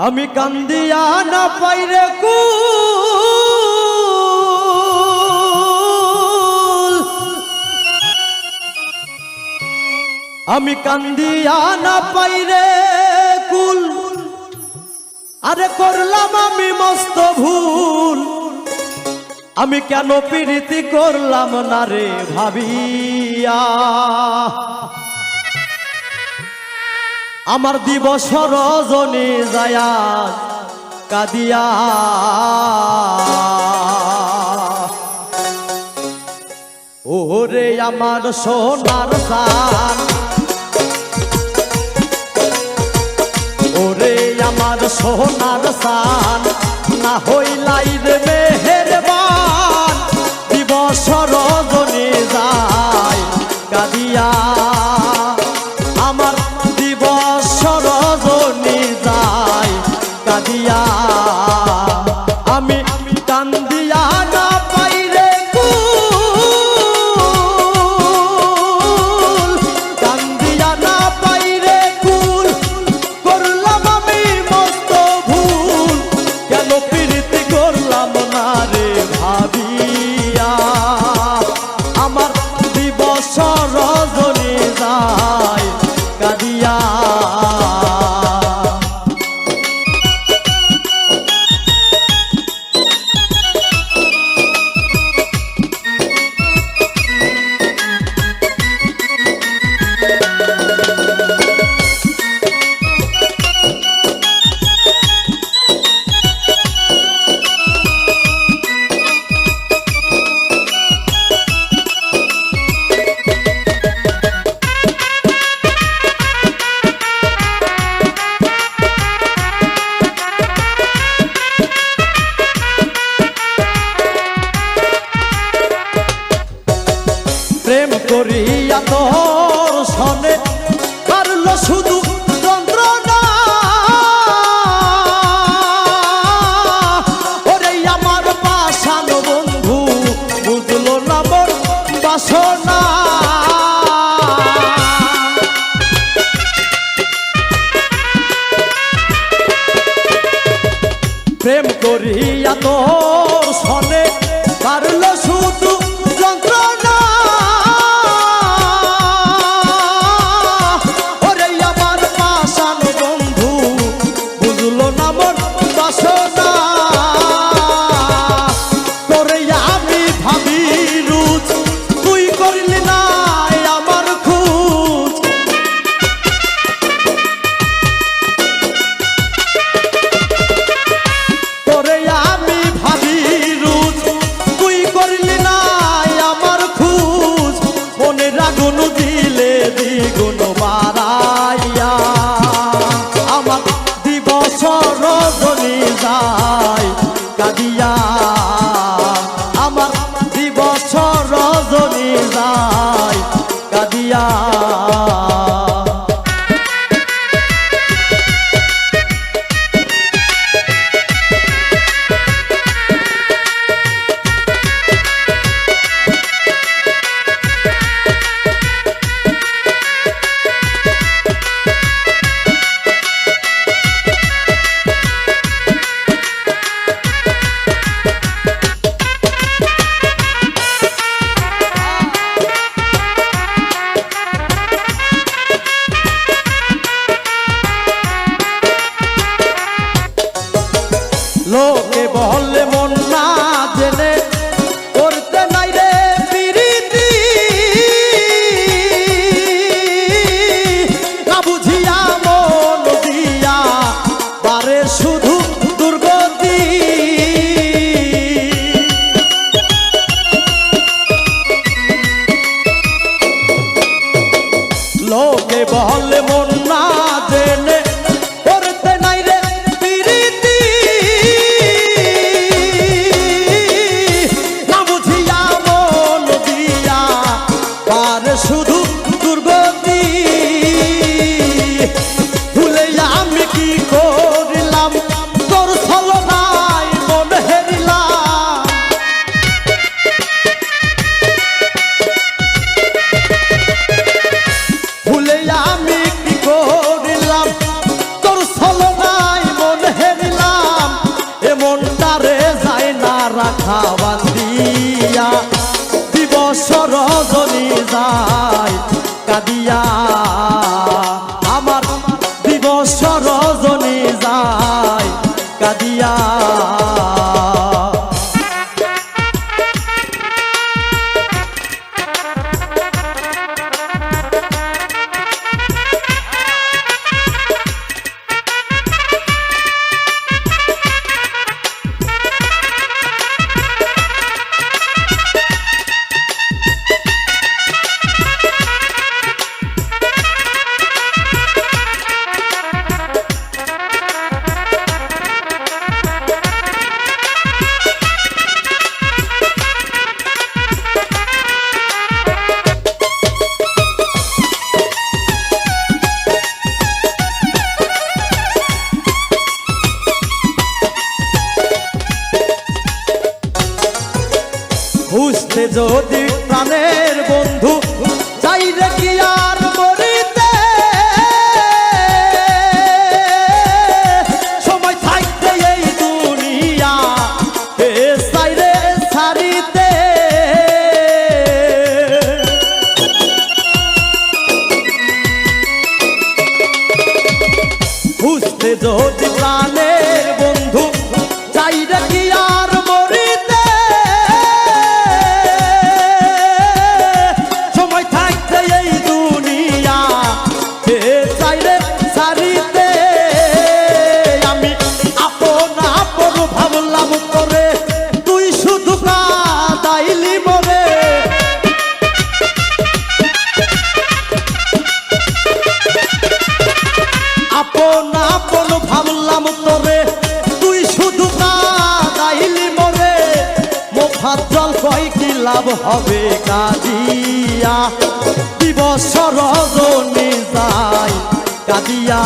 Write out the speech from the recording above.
আমি কান্দিয়া না পাইরে কুল, আমি কান্দিয়া না পাইরে কুল, আরে করলাম আমি মস্ত ভুল। আমি কেন প্রীতি করলাম না রে ভাবিয়া, আমার দিবস রজনী যায়া কাদিয়া। ওরে আমার সোনার জান, ওরে আমার সোনার জান, না হইলাই রে মেহেরবান, দিবস রজনী যায় কাদিয়া। আমার দিবস রজনী যায় কাদিয়া, আমি কান্দিয়া না পাইরে কুল, কান্দিয়া না পাইরে কুল, করলাম আমি মস্ত ভুল। কেন প্রীতি করলাম না রে ভাবিয়া, আমার দিবস রজনী যায় কাদিয়া। প্রেম করিয়া তোর সনে পারল শুধু যন্ত্রণা, ওরে আমার পাষাণ বন্ধু বুঝলো না মোর বাসনা। প্রেম করিয়া তোর সনে পারল শুধু যন্ত্রণা, ওরে আমার পাষাণ বন্ধু বুঝলো না মোর বাসনা। তোরে আমি ভাবি রুচ, তুই করলি না আমার খুঁজ। তোরে আমি ভাবি রুচ, তুই করলি না আমার খুঁজ। মনের আগুন দিলে দ্বিগুণ বাড়াইয়া, আমার দিবস রজনী যায় কাদিয়া। আমার দিবস রজনী যায় কাদিয়া। লোকে বলে মন না জেনে করতে নাই রে প্রীতি, না বুঝিয়া মন দিয়া পারে শুধু দুর্গতি। লোকে বলে মন না জেনে করতে নাই রে প্রীতি, না বুঝিয়া মন দিয়া পারে শুধু দুর্গতি। ভুলে আমি কি করিলাম, তোর ছলনায় মন হেরিলাম। ভুলে আমি কি বাধা বান্ধিয়া দিবস রজনী যায় কাঁদিয়া আমার দিবস রজনী যায় কাঁদিয়া বুঝতে যদি প্রাণের বন্ধু চাই রে কি আর মরিতে সময় থাকতে এই দুনিয়া চাই রে ছাড়িতে বুঝতে যদি প্রাণের বন্ধু চাই রে কি আর মরিতে আপন আপন ভাবলাম তোরে তুই শুধু কাঁদাইলি মোরে মুখ হাত জল কই কি লাভ হবে কাঁদিয়া দিবস রজনী যায় কাঁদিয়া